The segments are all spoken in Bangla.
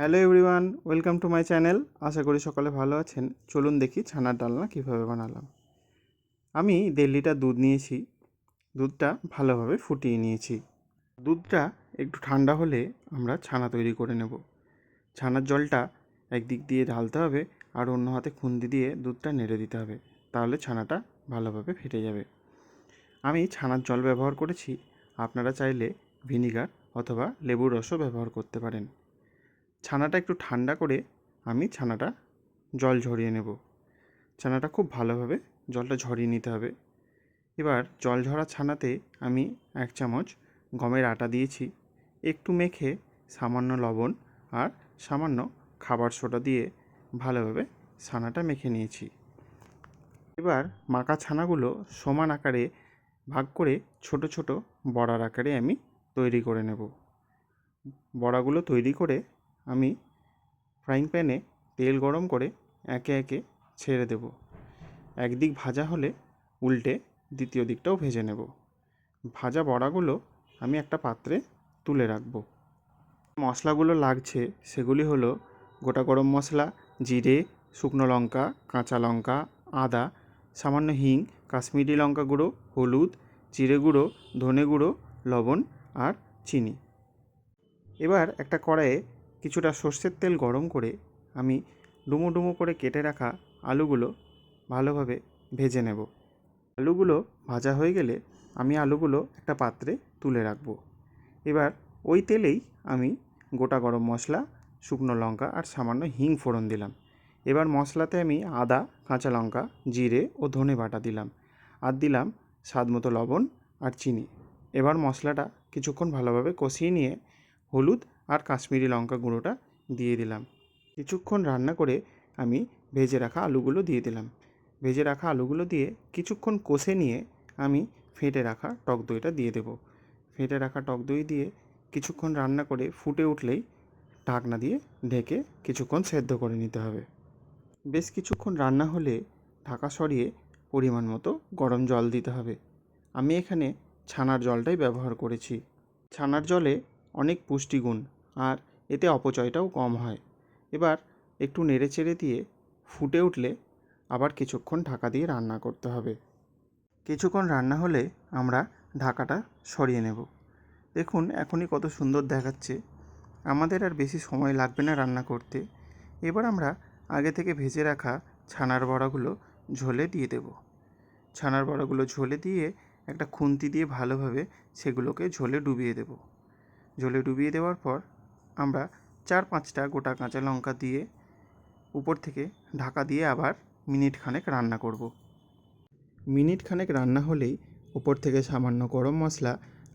Hello everyone, welcome to my channel. আশা করি সকলে ভালো আছেন। চলুন দেখি ছানার ডালনা কীভাবে বানালাম। আমি 1.5 লিটার দুধ নিয়েছি। দুধটা ভালোভাবে ফুটিয়ে নিয়েছি। দুধটা একটু ঠান্ডা হলে আমরা ছানা তৈরি করে নেব। ছানার জলটা একদিক দিয়ে ঢালতে হবে আর অন্য হাতে খুন্তি দিয়ে দুধটা নেড়ে দিতে হবে, তাহলে ছানাটা ভালোভাবে ফেটে যাবে। আমি ছানার জল ব্যবহার করেছি, আপনারা চাইলে ভিনিগার অথবা লেবুর রসও ব্যবহার করতে পারেন। ছানাটা একটু ঠান্ডা করে আমি ছানাটা জল ঝরিয়ে নেব। ছানাটা খুব ভালোভাবে জলটা ঝরিয়ে নিতে হবে। এবার জল ঝরা ছানাতে আমি 1 চামচ গমের আটা দিয়েছি। একটু মেখে সামান্য লবণ আর সামান্য খাবার সোডা দিয়ে ভালোভাবে ছানাটা মেখে নিয়েছি। এবার মাখা ছানাগুলো সমান আকারে ভাগ করে ছোট ছোট বড়ার আকারে আমি তৈরি করে নেব। বড়াগুলো তৈরি করে আমি ফ্রাইং প্যানে তেল গরম করে একে একে ছেড়ে দেব। একদিক ভাজা হলে উল্টে দ্বিতীয় দিকটাও ভেজে নেব। ভাজা বড়াগুলো আমি একটা পাত্রে তুলে রাখব। মশলাগুলো লাগছে সেগুলি হলো গোটা গরম মশলা, জিরে, শুকনো লঙ্কা, কাঁচা লঙ্কা, আদা, সামান্য হিং, কাশ্মীরি লঙ্কা গুঁড়ো, হলুদ, জিরে গুঁড়ো, ধনে গুঁড়ো, লবণ আর চিনি। এবার একটা কড়াইয়ে কিছুটা সর্ষের তেল গরম করে আমি ডুমো ডুমো করে কেটে রাখা আলুগুলো ভালোভাবে ভেজে নেব। আলুগুলো ভাজা হয়ে গেলে আমি আলুগুলো একটা পাত্রে তুলে রাখব। এবার ওই তেলেই আমি গোটা গরম মশলা, শুকনো লঙ্কা আর সামান্য হিং ফোড়ন দিলাম। এবার মশলাতে আমি আদা, কাঁচা লঙ্কা, জিরে ও ধনে বাটা দিলাম আর দিলাম স্বাদ মতো লবণ আর চিনি। এবার মশলাটা কিছুক্ষণ ভালোভাবে কষিয়ে নিয়ে হলুদ আর কাশ্মীরি লঙ্কা গুঁড়োটা দিয়ে দিলাম। কিছুক্ষণ রান্না করে আমি ভেজে রাখা আলুগুলো দিয়ে দিলাম। ভেজে রাখা আলুগুলো দিয়ে কিছুক্ষণ কষে নিয়ে আমি ফেটে রাখা টক দইটা দিয়ে দেব। ফেটে রাখা টক দই দিয়ে কিছুক্ষণ রান্না করে ফুটে উঠলেই ঢাকনা দিয়ে ঢেকে কিছুক্ষণ সেদ্ধ করে নিতে হবে। বেশ কিছুক্ষণ রান্না হলে ঢাকা সরিয়ে পরিমাণ মতো গরম জল দিতে হবে। আমি এখানে ছানার জলটাই ব্যবহার করেছি। ছানার জলে অনেক পুষ্টিগুণ আর এতে অপচয়টাও কম হয়। এবার একটু নেড়ে চেড়ে দিয়ে ফুটে উঠলে আবার কিছুক্ষণ ঢাকা দিয়ে রান্না করতে হবে। কিছুক্ষণ রান্না হলে আমরা ঢাকাটা সরিয়ে নেব। দেখুন এখনই কত সুন্দর দেখাচ্ছে। আমাদের আর বেশি সময় লাগবে না রান্না করতে। এবার আমরা আগে থেকে ভেজে রাখা ছানার বড়াগুলো ঝোলে দিয়ে দেব। ছানার বড়াগুলো ঝোলে দিয়ে একটা খুন্তি দিয়ে ভালোভাবে সেগুলোকে ঝোলে ডুবিয়ে দেব। ঝোলে ডুবিয়ে দেওয়ার পর আমরা 4-5টা গোটা কাঁচা লঙ্কা দিয়ে উপর থেকে ঢাকা দিয়ে আবার মিনিট খানেক রান্না করব। মিনিট খানেক রান্না হলেই উপর থেকে সামান্য গরম মশলা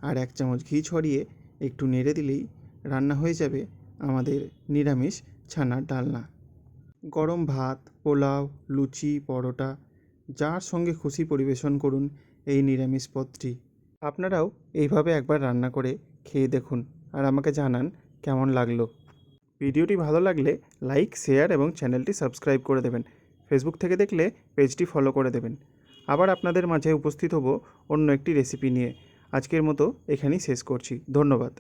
আর 1 চামচ ঘি ছড়িয়ে একটু নেড়ে দিলেই রান্না হয়ে যাবে আমাদের নিরামিষ ছানার ডালনা। গরম ভাত, পোলাও, লুচি, পরোটা যার সঙ্গে খুশি পরিবেশন করুন এই নিরামিষ পদটি। আপনারাও এইভাবে একবার রান্না করে খেয়ে দেখুন আর আমাকে জানান কেমন লাগলো। ভিডিওটি ভালো লাগলে লাইক, শেয়ার এবং চ্যানেলটি সাবস্ক্রাইব করে দেবেন। ফেসবুক থেকে দেখলে পেজটি ফলো করে দেবেন। আবার আপনাদের মাঝে উপস্থিত হব অন্য একটি রেসিপি নিয়ে। আজকের মতো এখানেই শেষ করছি। ধন্যবাদ।